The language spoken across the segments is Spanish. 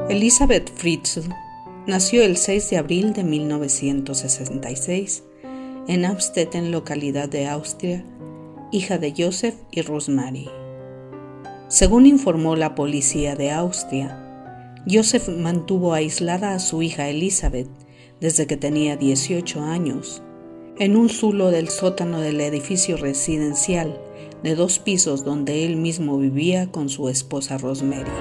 Elisabeth Fritzl nació el 6 de abril de 1966 en Amstetten, localidad de Austria, hija de Joseph y Rosemary. Según informó la policía de Austria, Joseph mantuvo aislada a su hija Elisabeth desde que tenía 18 años, en un zulo del sótano del edificio residencial de 2 pisos donde él mismo vivía con su esposa Rosemary.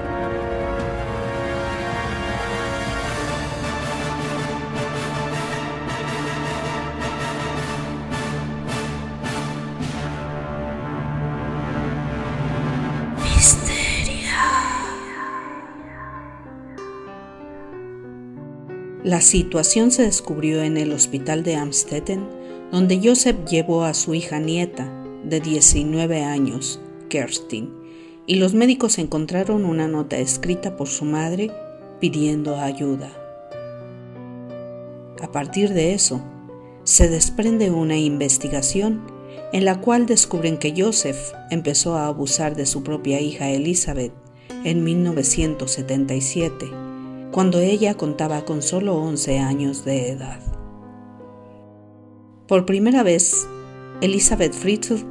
La situación se descubrió en el hospital de Amstetten, donde Joseph llevó a su hija nieta, de 19 años, Kerstin, y los médicos encontraron una nota escrita por su madre pidiendo ayuda. A partir de eso, se desprende una investigación en la cual descubren que Joseph empezó a abusar de su propia hija Elisabeth en 1977, cuando ella contaba con solo 11 años de edad. Por primera vez, Elisabeth Fritzl,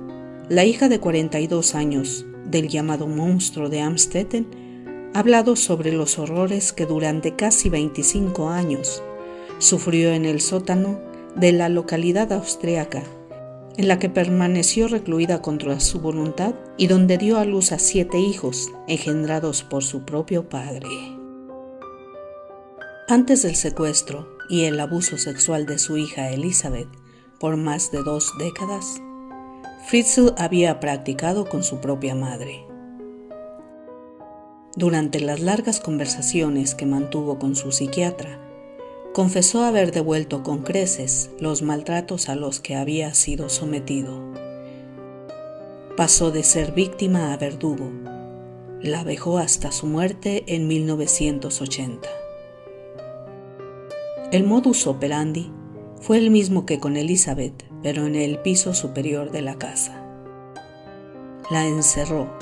la hija de 42 años del llamado monstruo de Amstetten, ha hablado sobre los horrores que durante casi 25 años sufrió en el sótano de la localidad austriaca, en la que permaneció recluida contra su voluntad y donde dio a luz a 7 hijos engendrados por su propio padre. Antes del secuestro y el abuso sexual de su hija Elisabeth por más de 2 décadas, Fritzl había practicado con su propia madre. Durante las largas conversaciones que mantuvo con su psiquiatra, confesó haber devuelto con creces los maltratos a los que había sido sometido. Pasó de ser víctima a verdugo. La vejó hasta su muerte en 1980. El modus operandi fue el mismo que con Elisabeth, pero en el piso superior de la casa. La encerró,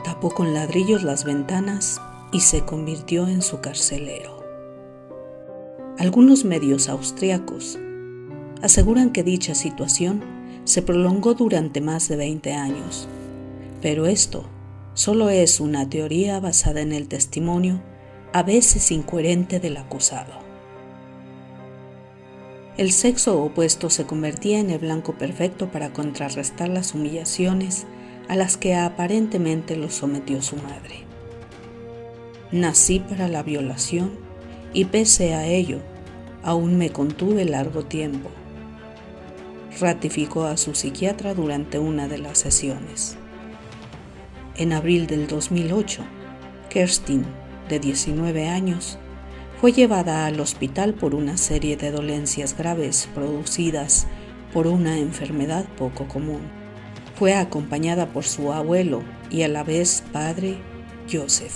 tapó con ladrillos las ventanas y se convirtió en su carcelero. Algunos medios austriacos aseguran que dicha situación se prolongó durante más de 20 años, pero esto solo es una teoría basada en el testimonio, a veces incoherente, del acusado. El sexo opuesto se convertía en el blanco perfecto para contrarrestar las humillaciones a las que aparentemente lo sometió su madre. Nací para la violación y pese a ello, aún me contuve largo tiempo, ratificó a su psiquiatra durante una de las sesiones. En abril del 2008, Kerstin, de 19 años, fue llevada al hospital por una serie de dolencias graves producidas por una enfermedad poco común. Fue acompañada por su abuelo y a la vez padre, Joseph.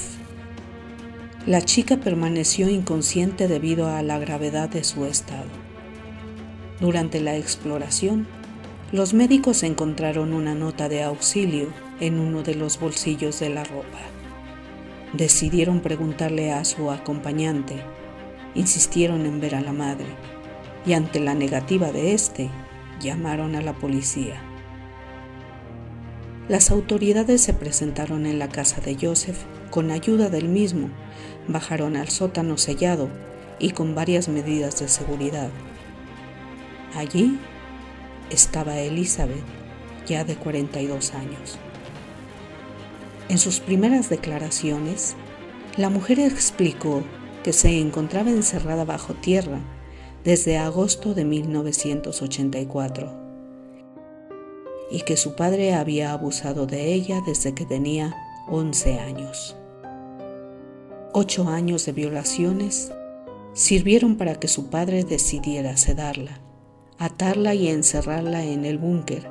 La chica permaneció inconsciente debido a la gravedad de su estado. Durante la exploración, los médicos encontraron una nota de auxilio en uno de los bolsillos de la ropa. Decidieron preguntarle a su acompañante, insistieron en ver a la madre, y ante la negativa de éste, llamaron a la policía. Las autoridades se presentaron en la casa de Joseph con ayuda del mismo, bajaron al sótano sellado y con varias medidas de seguridad. Allí estaba Elisabeth, ya de 42 años. En sus primeras declaraciones, la mujer explicó que se encontraba encerrada bajo tierra desde agosto de 1984 y que su padre había abusado de ella desde que tenía 11 años. 8 años de violaciones sirvieron para que su padre decidiera sedarla, atarla y encerrarla en el búnker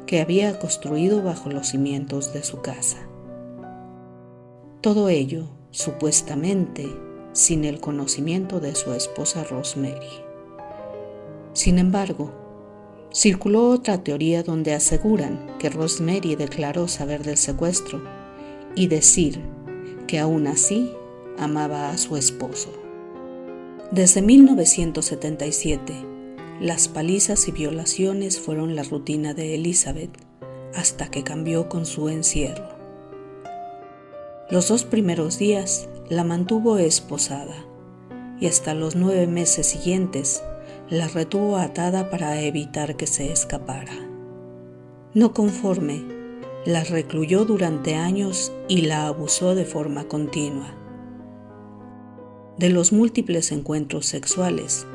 que había construido bajo los cimientos de su casa. Todo ello, supuestamente, sin el conocimiento de su esposa Rosemary. Sin embargo, circuló otra teoría donde aseguran que Rosemary declaró saber del secuestro y decir que aún así amaba a su esposo. Desde 1977, las palizas y violaciones fueron la rutina de Elizabeth hasta que cambió con su encierro. Los 2 primeros días la mantuvo esposada y hasta los 9 meses siguientes la retuvo atada para evitar que se escapara. No conforme, la recluyó durante años y la abusó de forma continua. De los múltiples encuentros sexuales,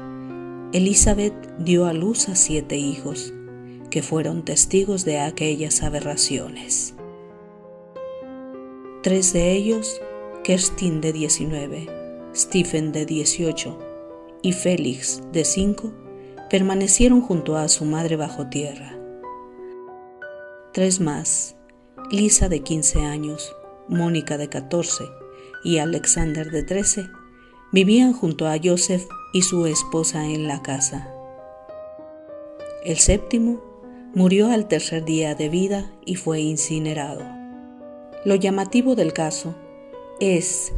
Elizabeth dio a luz a 7 hijos, que fueron testigos de aquellas aberraciones. 3 de ellos, Kerstin de 19, Stephen de 18 y Félix de 5, permanecieron junto a su madre bajo tierra. 3 más, Lisa de 15 años, Mónica de 14 y Alexander de 13, vivían junto a Joseph y su esposa en la casa. El 7º murió al 3er día de vida y fue incinerado. Lo llamativo del caso es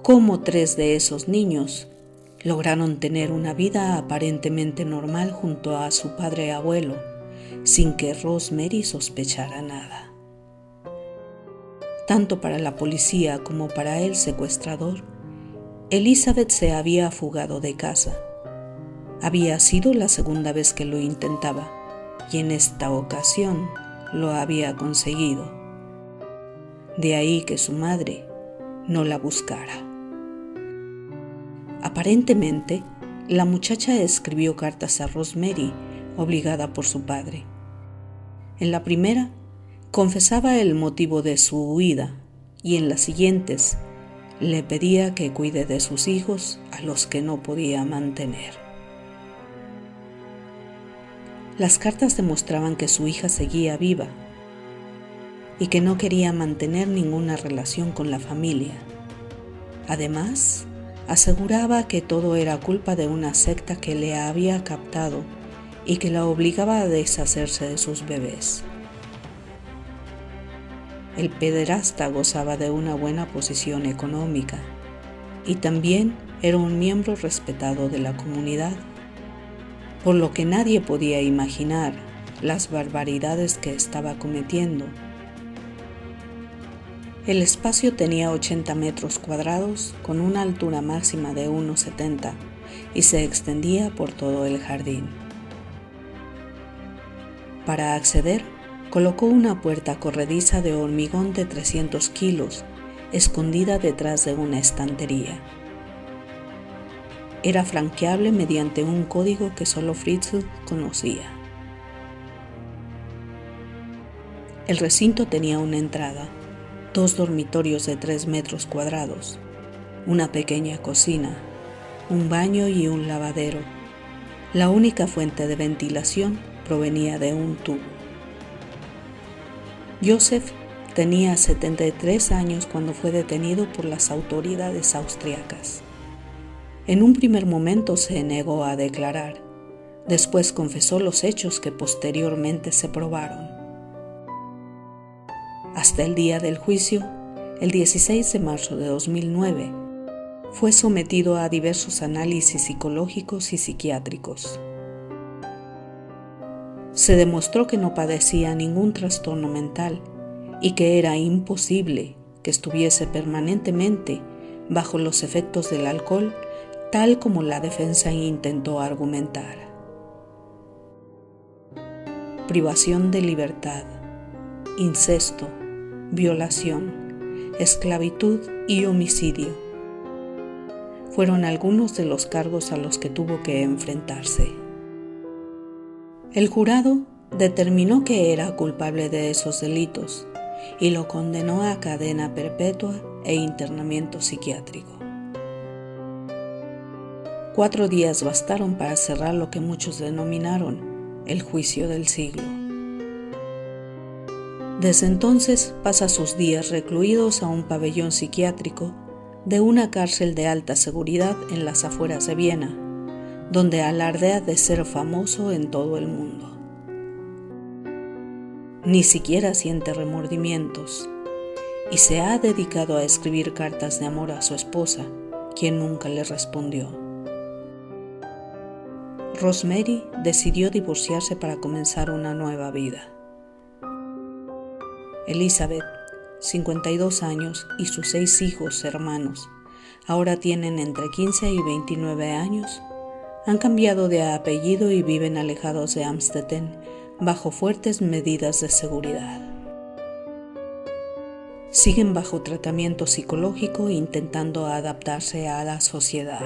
cómo 3 de esos niños lograron tener una vida aparentemente normal junto a su padre abuelo, sin que Rosemary sospechara nada. Tanto para la policía como para el secuestrador, Elizabeth se había fugado de casa. Había sido la segunda vez que lo intentaba, y en esta ocasión lo había conseguido. De ahí que su madre no la buscara. Aparentemente, la muchacha escribió cartas a Rosemary, obligada por su padre. En la primera, confesaba el motivo de su huida, y en las siguientes, le pedía que cuide de sus hijos a los que no podía mantener. Las cartas demostraban que su hija seguía viva y que no quería mantener ninguna relación con la familia. Además, aseguraba que todo era culpa de una secta que le había captado y que la obligaba a deshacerse de sus bebés. El pederasta gozaba de una buena posición económica y también era un miembro respetado de la comunidad, por lo que nadie podía imaginar las barbaridades que estaba cometiendo. El espacio tenía 80 metros cuadrados con una altura máxima de 1,70 y se extendía por todo el jardín. Para acceder, colocó una puerta corrediza de hormigón de 300 kilos, escondida detrás de una estantería. Era franqueable mediante un código que solo Fritzl conocía. El recinto tenía una entrada, 2 dormitorios de 3 metros cuadrados, una pequeña cocina, un baño y un lavadero. La única fuente de ventilación provenía de un tubo. Joseph tenía 73 años cuando fue detenido por las autoridades austriacas. En un primer momento se negó a declarar, después confesó los hechos que posteriormente se probaron. Hasta el día del juicio, el 16 de marzo de 2009, fue sometido a diversos análisis psicológicos y psiquiátricos. Se demostró que no padecía ningún trastorno mental y que era imposible que estuviese permanentemente bajo los efectos del alcohol, tal como la defensa intentó argumentar. Privación de libertad, incesto, violación, esclavitud y homicidio fueron algunos de los cargos a los que tuvo que enfrentarse. El jurado determinó que era culpable de esos delitos y lo condenó a cadena perpetua e internamiento psiquiátrico. 4 días bastaron para cerrar lo que muchos denominaron el juicio del siglo. Desde entonces pasa sus días recluidos a un pabellón psiquiátrico de una cárcel de alta seguridad en las afueras de Viena, donde alardea de ser famoso en todo el mundo. Ni siquiera siente remordimientos y se ha dedicado a escribir cartas de amor a su esposa, quien nunca le respondió. Rosemary decidió divorciarse para comenzar una nueva vida. Elizabeth, 52 años, y sus 6 hijos hermanos, ahora tienen entre 15 y 29 años, han cambiado de apellido y viven alejados de Amstetten bajo fuertes medidas de seguridad. Siguen bajo tratamiento psicológico intentando adaptarse a la sociedad.